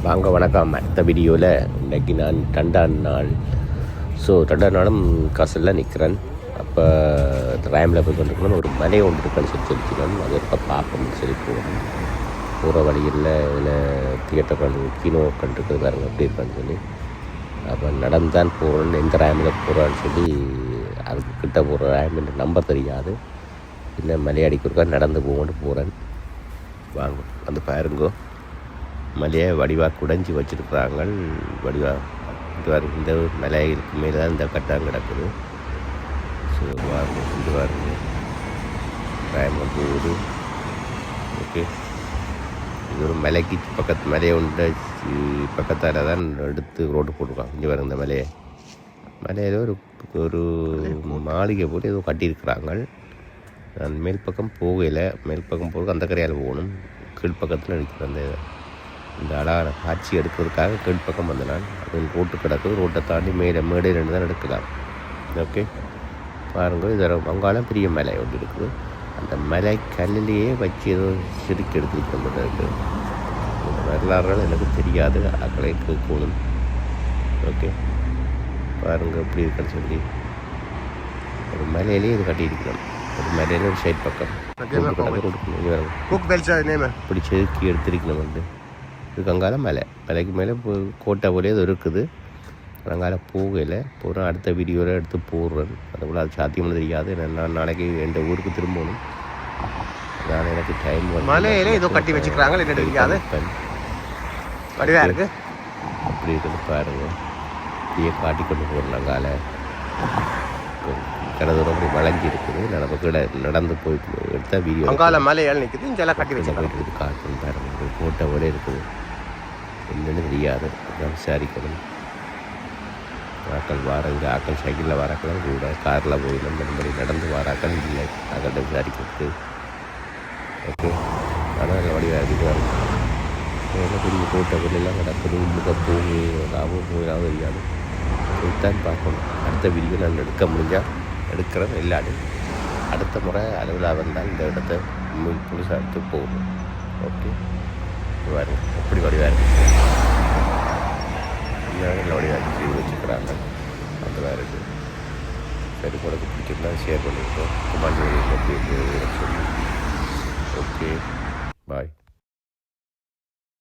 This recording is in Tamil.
வாங்க வணக்கம். அடுத்த வீடியோவில் இன்றைக்கி நான் 2ஆம் நாள். ரெண்டாம் நாளும் காசில் நிற்கிறேன். அப்போ ரேமில் போய் கொண்டிருக்கணும். ஒரு மலை ஒன்று இருக்குன்னு சொல்லிக்கணும். அது இருக்க பார்ப்போம்னு சொல்லி போகணும். போகிற வழியில் இதில் தியேட்டர் கினோ கண்டிருக்கிறது பாருங்க எப்படி இருக்கான்னு சொல்லி. அப்போ நடந்தான் போகிறேன்னு எந்த ரேமில் போகிறான்னு சொல்லி அதுக்கு கிட்ட போகிற ரேமில் நம்பர் தெரியாது. இல்லை மலையடிக்கிறக்கா நடந்து போகிறேன். வாங்க வந்து பாருங்கோ. மலையை வடிவாக குடைஞ்சி வச்சுருக்குறாங்க. வடிவாக இந்த மலைக்கு மேலே தான் இந்த கட்டம் கிடக்குது. ஸோ வாங்க இது வாருங்க ரேம போகுது. ஓகே, இது ஒரு மலைக்கு பக்கத்து மலையை உண்டு பக்கத்தால் தான் எடுத்து ரோடு போட்டிருக்காங்க. இங்கே வர இந்த மலையில் ஒரு மாளிகை போட்டு ஏதோ கட்டியிருக்கிறாங்க. நான் மேல் பக்கம் போகலை. மேல் பக்கம் போக அந்த கரையால் போகணும். கீழ்ப்பக்கத்தில் இருக்கிற இந்த அழகான காட்சி எடுக்கிறதுக்காக கீழ்ப்பக்கம் வந்த நான். அது ரோட்டு கிடக்குது. ரோட்டை தாண்டி மேடையில் தான் எடுக்கலாம். ஓகே பாருங்கள், இது வங்காளம் பெரிய மலை ஒன்று இருக்குது. அந்த மலை கல்லிலேயே வச்சு ஏதோ செதுக்கி எடுத்துக்கிட்டு இந்த வரலாறுகள் எனக்கு தெரியாது. அக்களை கேட்கணும். ஓகே பாருங்கள் எப்படி இருக்குன்னு சொல்லி. ஒரு மலையிலேயே இது கட்டியிருக்கிறோம். ஒரு மலையில ஒரு சைட் பக்கம் இப்படி செதுக்கி எடுத்திருக்கணும். வந்து இது அங்கால மலைக்கு மேலே கோட்டை போலே அது இருக்குது. அங்கால போகலை. போகிறேன். அடுத்த வீடியோவில் எடுத்து போடுறேன். அதுபோல் அது சாத்தியம்னு தெரியாது. நான் நாளைக்கு என் ஊருக்கு திரும்பணும். அதனால் எனக்கு டைம் மலையில ஏதோ கட்டி வச்சுக்கிறாங்க. இருக்கு அப்படி இருக்குது பாருங்க. இப்படியே காட்டி கொண்டு போகிறேன். அங்கால கடலூர் அப்படி வளைஞ்சி இருக்குது. நம்ம கீழே நடந்து போய் எடுத்த வீடியோ அங்கால மலையால் நிற்குது. இங்கெல்லாம் கட்டி வச்சு போயிட்டு காட்டும் பாருங்க. கோட்டை போலே இருக்குது. என்னென்னு தெரியாது. விசாரிக்கணும். ஆக்கள் வாரங்க. ஆக்கள் சைக்கிளில் வராக்கள் கூட காரில் போயிடலாம். மறுபடி நடந்து வராக்கள் இல்லை. ஆக்கள் விசாரிக்கிறது. ஓகே, ஆனால் வடிவாக இருக்குது. பெரிய கோட்டை பொருளெல்லாம் கிடக்குது. உள்ளுக்க போகி லாபம் போயிடாமல் தெரியாது. இதுதான் பார்க்கணும். அடுத்த வீடியோ நான் எடுக்க முடிஞ்சால் எடுக்கிறேன். இல்லாது அடுத்த முறை அளவில் வந்தால் இந்த இடத்த புதுசாக எடுத்து போகணும். ஓகே பாருங்க எப்படி வடிவாக இருக்குது. இந்த வடிவாக செய்து வச்சுக்கிறாங்க. அந்த வேறு இருக்குது. சரி கூட பிடிச்சிருந்தா ஷேர் பண்ணியிருக்கோம். கமெண்ட் எப்படி சொல்லி. Okay bye.